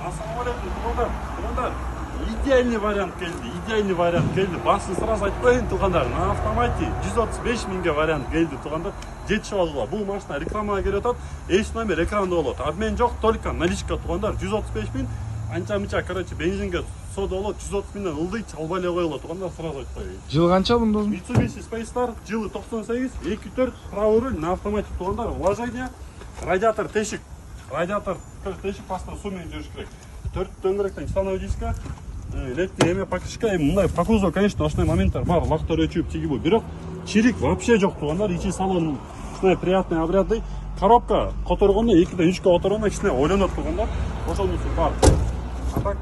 Ассалаумалейкум, туғандар. Идеальный вариант келді. Басын сразу айтпайын, туғандар. На автомате 135 мыңға вариант келді, туғандар. 7 жолға. Бұл машина рекламаға келіп отыр. Еш номер экранда болады. Обмен жоқ, только наличка, туғандар. 135 мың. Анча-мынча, бензинге сода болады. 130 мыңнан ылдый чалбайлай қойылады, туғандар. Сразу айтпайын. Жылы қанша бұның дозын? Mitsubishi Space-тар, жылы 98, 2.4 правый руль на автомате, туғандар. Вложение, радиатор тешік. Радиатор тешік пастан сумен жүріш керек. 4 дөңгелектен становый диска, летний эме покрышка, мындай по кузову, конечно, осындай моменттар бар, лактар өчүп тигибу. Бирок чирик вообще жок, тугандар. Ичи салон ушундай приятный, обрядный. Коробка которгондо 2-ден 3-кө отургондо кичине ойлонот, тугандар. Ошонусу бар. А так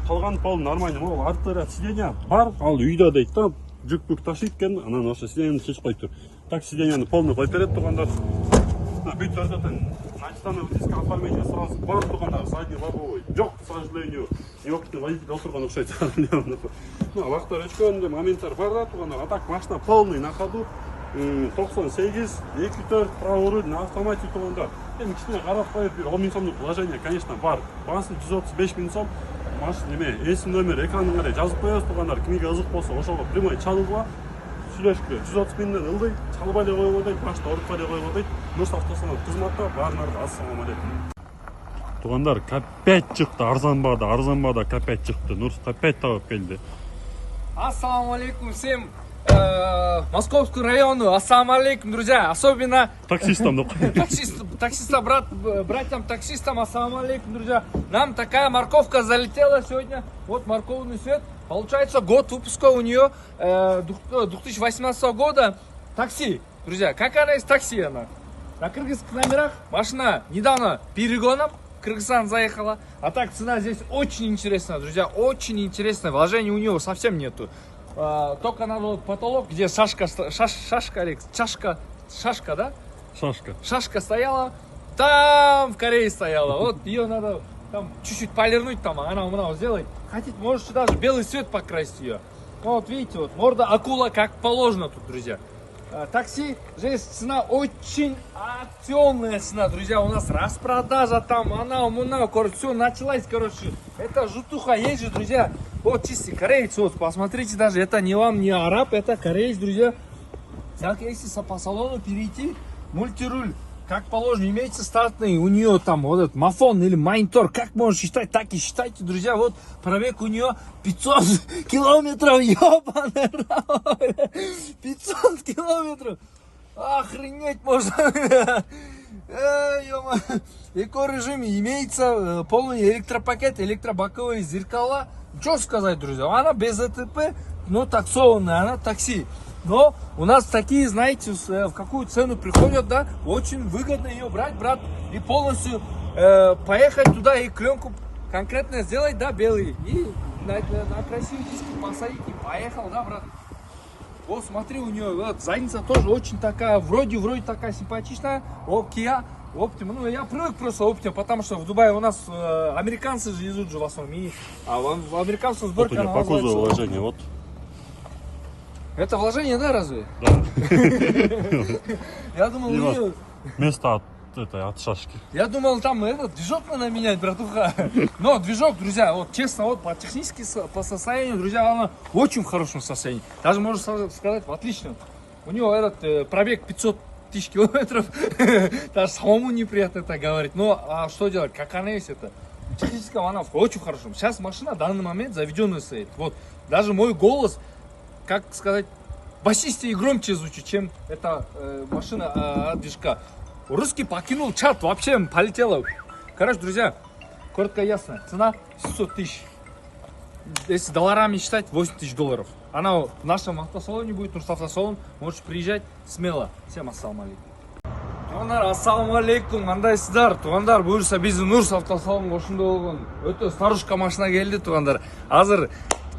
калган пол нормальный, могул арты сиденья бар, ал үйдө дейт да, жүк-бүк ташыйт экен, анан ошо сиденьяны чечип коюптур. Так сиденьяны полный коюп берет, тугандар. Бүт өртөтөн начтаны диска оформление сразу бар, тугандар, задний лобовой. Жок, к сожалению, неопытный водитель отурган окшойт. Лактар өчкөндө моменттар бар да, тугандар. А так машина полный на ходу. 98, 2.4 правый руль на автомате, тугандар. Эми кичине карап коюп, 10 миң сомдук вложение, конечно, бар. Басы 135 миң сом. Машина неме, эсим номер экранына карай жазып коебуз, тугандар. Кимге ызык болсо, ошого прямой чалууга сүйлөшкүлө. 130 миңден ылдый чалбайлай коюлгу дейт, машина орукпай коюлгу дейт. Нурс автосалон кызматта баарыңарга ассалаумалейкум. Тугандар, К5 чыкты, арзанбада К5 чыкты. Нурс К5 табып келди. Ассалаумалейкум всем Московскому району. Ассалаумалейкум, друзья. Особенно Таксистам, братьям таксистам. Ассалаумалейкум, друзья. Нам такая морковка залетела сегодня. Вот морковный цвет. Получается, год выпуска у нее 2018 года. Такси, друзья. Как она из такси она? На кыргызских номерах. Машина недавно перегоном Кыргызстан заехала. А так цена здесь очень интересная, друзья. Очень интересная. Вложений у нее совсем нету. Только надо вот потолок, где шашка, да? Шашка стояла. Там в Корее стояла. Вот ее надо там чуть-чуть полирнуть, там она сделать. Хотите, можете даже белый цвет покрасить ее. Вот видите, вот морда акула как положено тут, друзья. Такси, здесь цена очень акционная цена, друзья. У нас распродажа там, короче, все началось, короче. Это жутуха есть же, друзья. Вот чистый кореец, вот, посмотрите, даже это не вам, не араб, это кореец, друзья. Так, если по салону перейти, мультируль, как положено, имеется стартный, у нее там вот этот мафон или майнтор, как можно считать, так и считайте, друзья. Вот пробег у нее 500 километров, ёбаный рот, 500 километров, охренеть можно. Эко-режиме имеется полный электропакет, электробоковые зеркала. Что сказать, друзья, она без ЭТП, но таксованная, она такси. Но у нас такие, знаете, в какую цену приходят, да, очень выгодно ее брать, брат, и полностью поехать туда и клемку конкретно сделать, да, белый, и на красивый диск посадить, и поехал, да, брат. Вот смотри, у нее вот, задница тоже очень такая, вроде такая симпатичная, Kia Optima. Ну, я привык просто Optima, потому что в Дубае у нас американцы же едут же в основном, а в американцев сборка вот по кузову вложение, вот. Это вложение, да, разве? Да. Я думал, у нее... Место от шашки. Я думал, там этот движок надо менять, братуха. Но движок, друзья, вот честно, вот по технически, по состоянию, друзья, она очень в хорошем состоянии. Даже можно сказать, в отличном. У него этот пробег 500 тысяч километров. Даже самому неприятно это говорить. Но а что делать? Как она есть это? Технически она в очень хорошем. Сейчас машина в данный момент заведенная стоит. Вот. Даже мой голос, как сказать, басистее и громче звучит, чем эта машина от движка. Русский покинул чат, вообще полетело. Короче, друзья, коротко и ясно. Цена 700 тысяч. Если долларами считать, 8 тысяч долларов. Она в нашем автосалоне будет, Нурс автосалон. Можешь приезжать смело. Всем ассалаумалейкум. Туғандар, ассалаумалейкум. Қандайсыздар? Туғандар, бұйырса біздің Нурс автосалон осында болған. Өте старушка машина келді, туғандар. Азыр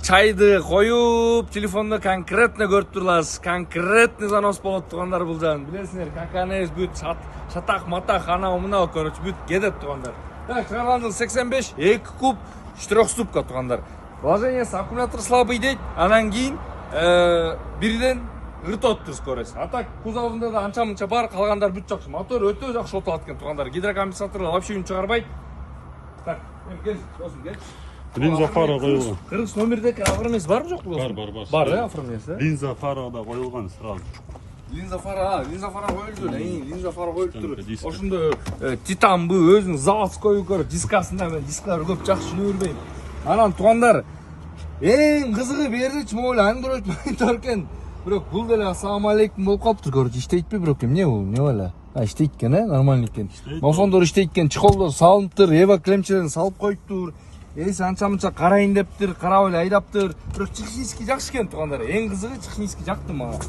чайды қойып, телефонды конкретно көріп тұрсыз. Конкретный занос болады, туғандар, бұл жағын. Білесіңдер, каканез будет шатақ-матақ, анау-мынау, короче, будет кетеді, туғандар. Так, шығарған жыл 85, 2 куб, 4 ступка, туғандар. Вложение аккумулятор слабый дейт, анан кейін бирден ыртотты скорость. А так кузовында да анча-мынча бар, қалғандар бүт жақсы. Мотор өте жақсы оталат екен, туғандар. Гидрокомпенсаторлар вообще үн шығарбайды. Так, кел, досым, кел. Линза фара коюлган. Кыргыз номердеки оформиясы барбы жокпу досым? Бар. Бар, оформиясы, э? Линза фара да коюлган сразу. Линза фара коюлду, линза фара коюлуптур. Диск. Ошондо титанбы, өзүнүн заводской дискасында мен дисклар көп жакшы түшүнө бербейм. Анан туугандар, эң кызыгы бердичи могу эле Android монитор экен. Бирок бул деле ассаламу алейкум болуп калыптыр. Короче, иштейтпи бирок эмне бул? Не бала? Иштейт экен, нормально экен. Мофондор иштейт экен, чехолдор салыныптыр, эва клемчелерин салып коюптур. Эси анча-мынча карайын дептир, карап эле айдаптыр. Бирок технически жакшы экен туугандар. Эң кызыгы технически жакты мага.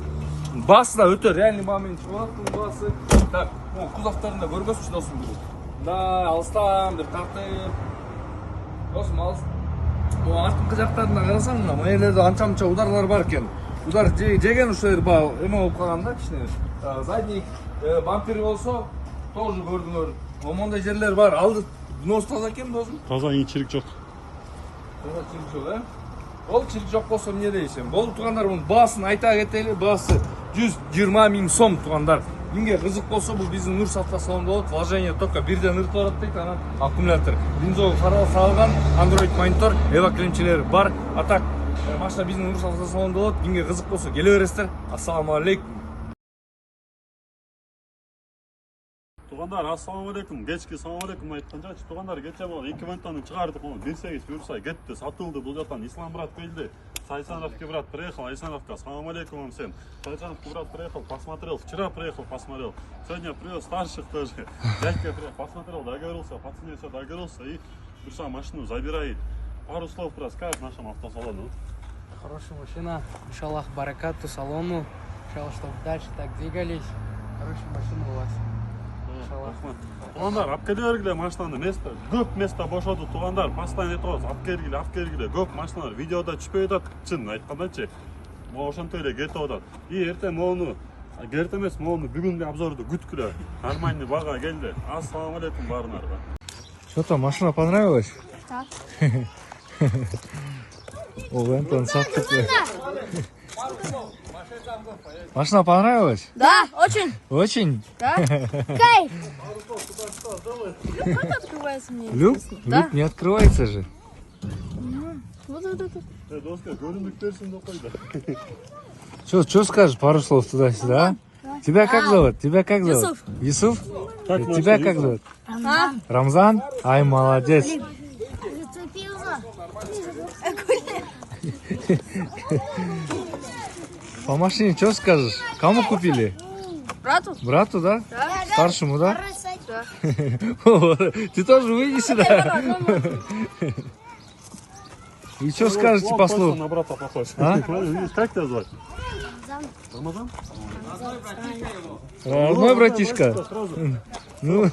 Басы да өтө реальный баамен чыгып атты басы. Так, кузовтарын да көргөзчү досум бул. Да, алыстан бир тартып. Досум алыс. Артыңкы жактарына карасаң, мына мынелерде анча-мынча ударлар бар экен. Удар жеген ушулар ба эме болуп калган да кичине. Задний бампери болсо тоже көрдүңөр. Момондай жерлер бар. Алды нос таза экен досум. Таза чирик жок. Таза чирик жок, э? Ол чирик жок болсо эмне дейсиң? Болуп тургандар, мунун баасын айта кетели. Баасы 120 000 сом туугандар. Кимге кызык болсо бул биздин Нурс автосалонунда болот. Вложение только бирден ыртып барат дейт, анан аккумулятор. Линза фара салган, Android монитор, эва клемчелери бар. А так машина биздин Нурс автосалонунда болот. Кимге кызык болсо келе бересиздер. Ассаламу алейкум. Туугандар, ассаламу алейкум. Кечки салам алейкум айтканчачы. Туугандар, кече могу 2 вантаны чыгардык, муну берсеңиз буюрса кетти, сатылды. Бул жактан Ислам брат келди. Сайсановский брат приехал, Айсановка, ассаламу алейкум вам всем. Сайсановский брат приехал, посмотрел, вчера приехал, посмотрел. Сегодня привез старших тоже. Дядька приехал, посмотрел, договорился, пацаны все договорился и пришла машину забирает. Пару слов расскажешь нашему автосалону. Хорошая машина, иншаллах, баракату салону. Иншаллах, чтобы дальше так двигались. Хорошая машина у вас. Иншаллах. Туугандар, алып келе бергиле машинаны, место, көп место бошоду туугандар. Постоянно айтабыз, алып келгиле, көп машиналар видеода түшпөй атат, чын айткандачы. Могу ошентип эле кетип атат. И эртең могуну, эртең эмес, могуну бүгүнкү обзорду күткүлө. Нормальный бага келди. Ассаламу алейкум баарыңарга. Что там, машина понравилась? Да. О, Антон саттык. Машина понравилась? Да, очень. Очень? Да. Кайф. Как открывается мне? Люк? Да. Люк не открывается же. Вот. Доска, көрүндүк берсин деп койду. Что скажешь, пару слов туда-сюда? Тебя как зовут? Юсуф. Юсуф? Как Тебя как зовут? Рамзан. Рамзан? Ай, молодец. Зацепился. По машине что скажешь? Кому купили? Брату? Брату, да? Да. Старшему, да? Да. Ты тоже выйди сюда. И что скажете по Просто слову? на брата похож. А? Как тебя звать? Рамазан? Родной братишка. Сразу. Ну,